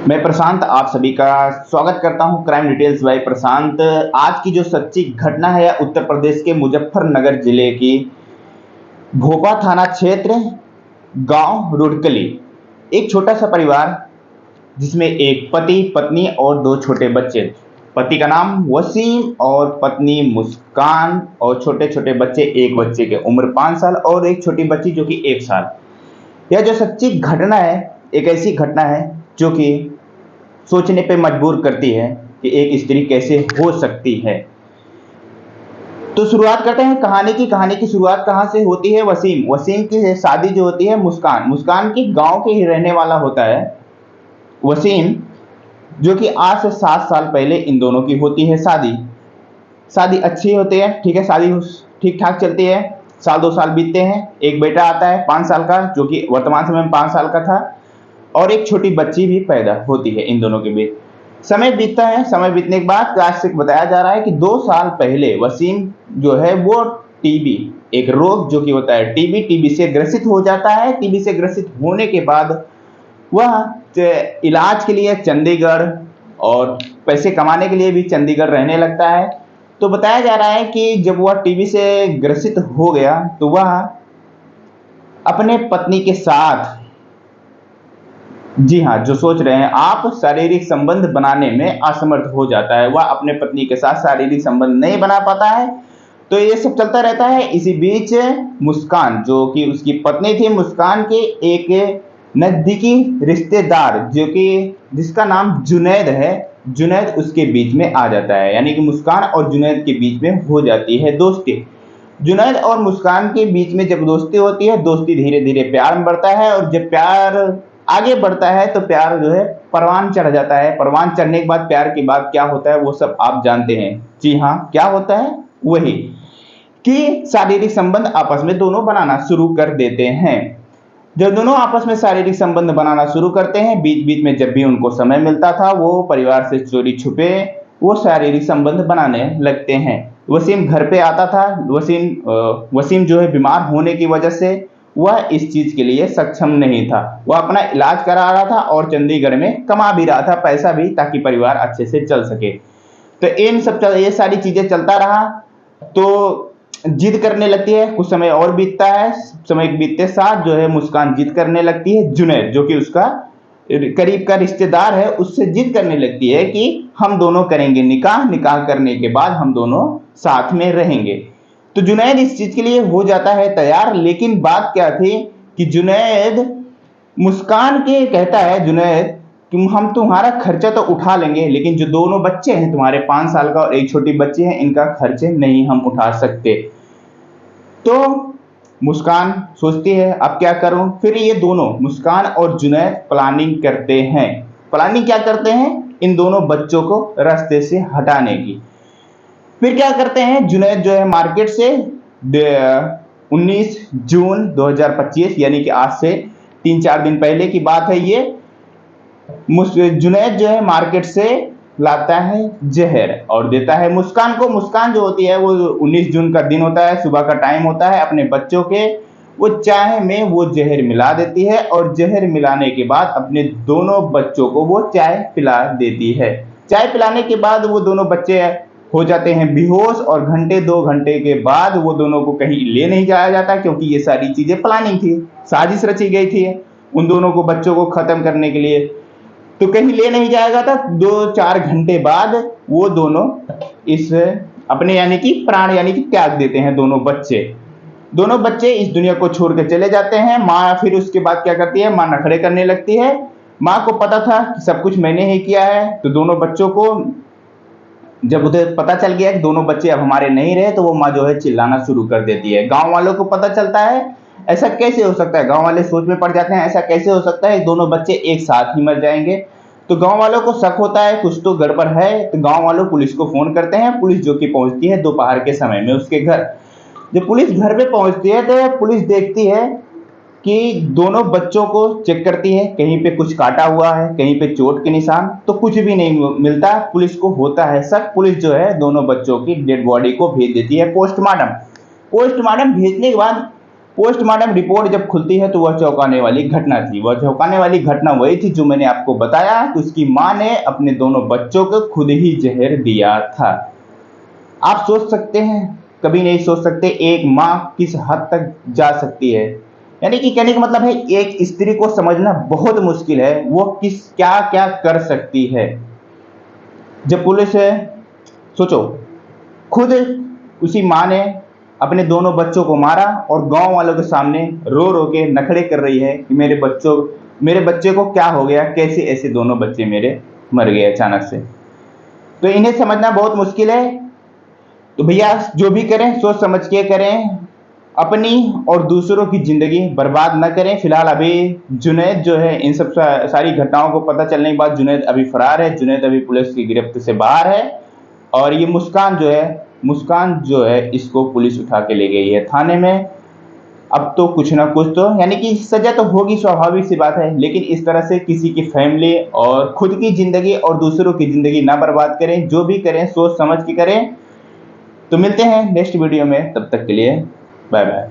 मैं प्रशांत आप सभी का स्वागत करता हूं क्राइम डिटेल्स बाय प्रशांत। आज की जो सच्ची घटना है उत्तर प्रदेश के मुजफ्फरनगर जिले की भोपा थाना क्षेत्र गांव रुड़कली। एक छोटा सा परिवार जिसमें एक पति पत्नी और दो छोटे बच्चे। पति का नाम वसीम और पत्नी मुस्कान और छोटे छोटे बच्चे, एक बच्चे की उम्र 5 साल और एक छोटी बच्ची जो कि 1 साल। यह जो सच्ची घटना है एक ऐसी घटना है जो कि सोचने पे मजबूर करती है कि एक स्त्री कैसे हो सकती है। तो शुरुआत करते हैं कहानी की शुरुआत कहां से होती है। वसीम की शादी जो होती है मुस्कान की गांव के ही रहने वाला होता है वसीम, जो कि आज से 7 साल पहले इन दोनों की होती है शादी अच्छी होती है, ठीक है, शादी ठीक ठाक चलती है। साल 2 साल बीतते हैं, एक बेटा आता है 5 साल का जो कि वर्तमान समय में 5 साल का था और एक छोटी बच्ची भी पैदा होती है इन दोनों के बीच। समय बीतता है, समय बीतने के बाद क्लासिक बताया जा रहा है कि 2 साल पहले वसीम जो है वो टीबी, एक रोग जो कि होता है टीबी से ग्रसित हो जाता है। टीबी से ग्रसित होने के बाद वह इलाज के लिए चंडीगढ़ और पैसे कमाने के लिए भी चंडीगढ़ रहने लगता है। तो बताया जा रहा है कि जब वह टीबी से ग्रसित हो गया तो वह अपने पत्नी के साथ, जी हाँ, जो सोच रहे हैं आप, शारीरिक संबंध बनाने में असमर्थ हो जाता है। वह अपने पत्नी के साथ शारीरिक संबंध नहीं बना पाता है। तो ये सब चलता रहता है। इसी बीच मुस्कान जो कि उसकी पत्नी थी, मुस्कान के एक नजदीकी रिश्तेदार जो कि जिसका नाम जुनैद है, जुनैद उसके बीच में आ जाता है। यानी कि मुस्कान और जुनैद के बीच में हो जाती है दोस्ती। जुनैद और मुस्कान के बीच में जब दोस्ती होती है, दोस्ती धीरे धीरे प्यार में बढ़ता है और जब प्यार आगे बढ़ता है तो प्यार जो है परवान चढ़ जाता है। परवान चढ़ने के बाद प्यार के बाद क्या होता है वो सब आप जानते हैं। जी हाँ, क्या होता है वही कि शारीरिक संबंध आपस में दोनों बनाना शुरू कर देते हैं। जब दोनों आपस में शारीरिक संबंध बनाना शुरू करते हैं, बीच बीच में जब भी उनको समय मिलता था वो परिवार से चोरी छुपे वो शारीरिक संबंध बनाने लगते हैं। वसीम घर पे आता था। वसीम जो है बीमार होने की वजह से वह इस चीज के लिए सक्षम नहीं था। वह अपना इलाज करा रहा था और चंडीगढ़ में कमा भी रहा था पैसा भी, ताकि परिवार अच्छे से चल सके। तो ये सारी चीजें चलता रहा। तो जिद करने लगती है, कुछ समय और बीतता है। समय बीतते साथ जो है मुस्कान जिद करने लगती है। जुनैद जो कि उसका करीब का रिश्तेदार है उससे जिद करने लगती है कि हम दोनों करेंगे निकाह करने के बाद हम दोनों साथ में रहेंगे। तो जुनैद इस चीज के लिए हो जाता है तैयार। लेकिन बात क्या थी कि जुनैद मुस्कान के कहता है, जुनैद कि हम तुम्हारा खर्चा तो उठा लेंगे लेकिन जो दोनों बच्चे हैं तुम्हारे 5 साल का और एक छोटी बच्ची है, इनका खर्चे नहीं हम उठा सकते। तो मुस्कान सोचती है अब क्या करूं। फिर ये दोनों मुस्कान और जुनैद प्लानिंग करते हैं। प्लानिंग क्या करते हैं, इन दोनों बच्चों को रास्ते से हटाने की। फिर क्या करते हैं, जुनैद जो है मार्केट से 19 जून 2025 यानी कि आज से 3-4 दिन पहले की बात है ये, जुनैद जो है मार्केट से लाता है जहर और देता है मुस्कान को। मुस्कान जो होती है वो 19 जून का दिन होता है, सुबह का टाइम होता है, अपने बच्चों के वो चाय में वो जहर मिला देती है और जहर मिलाने के बाद अपने दोनों बच्चों को वो चाय पिला देती है। चाय पिलाने के बाद वो दोनों बच्चे हो जाते हैं बेहोश और घंटे 2 घंटे के बाद वो दोनों को कहीं ले नहीं जाया जाता क्योंकि ये सारी चीजें प्लानिंग थी, साजिश रची गई थी उन दोनों को बच्चों को खत्म करने के लिए। तो कहीं ले नहीं जाएगा था। 2-4 घंटे बाद वो दोनों इस अपने यानी कि प्राण यानी कि त्याग देते हैं। दोनों बच्चे इस दुनिया को छोड़ के चले जाते हैं। माँ फिर उसके बाद क्या करती है, माँ नखरे करने लगती है। माँ को पता था कि सब कुछ मैंने ही किया है। तो दोनों बच्चों को जब उधर पता चल गया कि दोनों बच्चे अब हमारे नहीं रहे तो वो माँ जो है चिल्लाना शुरू कर देती है। गांव वालों को पता चलता है, ऐसा कैसे हो सकता है, गांव वाले सोच में पड़ जाते हैं ऐसा कैसे हो सकता है दोनों बच्चे एक साथ ही मर जाएंगे। तो गांव वालों को शक होता है कुछ तो गड़बड़ है। तो गांव वालों पुलिस को फोन करते हैं। पुलिस जो कि पहुंचती है दोपहर के समय में उसके घर। जब पुलिस घर पे पहुंचती है तो पुलिस देखती है कि दोनों बच्चों को चेक करती है, कहीं पे कुछ काटा हुआ है, कहीं पे चोट के निशान, तो कुछ भी नहीं मिलता। पुलिस को होता है शक। पुलिस जो है दोनों बच्चों की डेड बॉडी को भेज देती है पोस्टमार्टम भेजने के बाद पोस्टमार्टम रिपोर्ट जब खुलती है तो वह चौंकाने वाली घटना थी। वह चौंकाने वाली घटना वही थी जो मैंने आपको बताया कि उसकी मां ने अपने दोनों बच्चों को खुद ही जहर दिया था। आप सोच सकते हैं, कभी नहीं सोच सकते एक मां किस हद तक जा सकती है। यानी कि कहने का मतलब है एक स्त्री को समझना बहुत मुश्किल है, वो क्या क्या कर सकती है। जब पुलिस सोचो, खुद उसी मां ने अपने दोनों बच्चों को मारा और गांव वालों के सामने रो रो के नखड़े कर रही है कि मेरे बच्चे को क्या हो गया, कैसे ऐसे दोनों बच्चे मेरे मर गए अचानक से। तो इन्हें समझना बहुत मुश्किल है। तो भैया जो भी करें सोच समझ के करें, अपनी और दूसरों की जिंदगी बर्बाद न करें। फिलहाल अभी जुनैद जो है, इन सब सारी घटनाओं को पता चलने के बाद जुनैद अभी फरार है, जुनैद अभी पुलिस की गिरफ्त से बाहर है। और ये मुस्कान जो है इसको पुलिस उठा के ले गई है थाने में। अब तो कुछ ना कुछ तो यानी कि सजा तो होगी, स्वाभाविक सी बात है, लेकिन इस तरह से किसी की फैमिली और खुद की जिंदगी और दूसरों की जिंदगी ना बर्बाद करें। जो भी करें सोच समझ के करें। तो मिलते हैं नेक्स्ट वीडियो में, तब तक के लिए बाय बाय।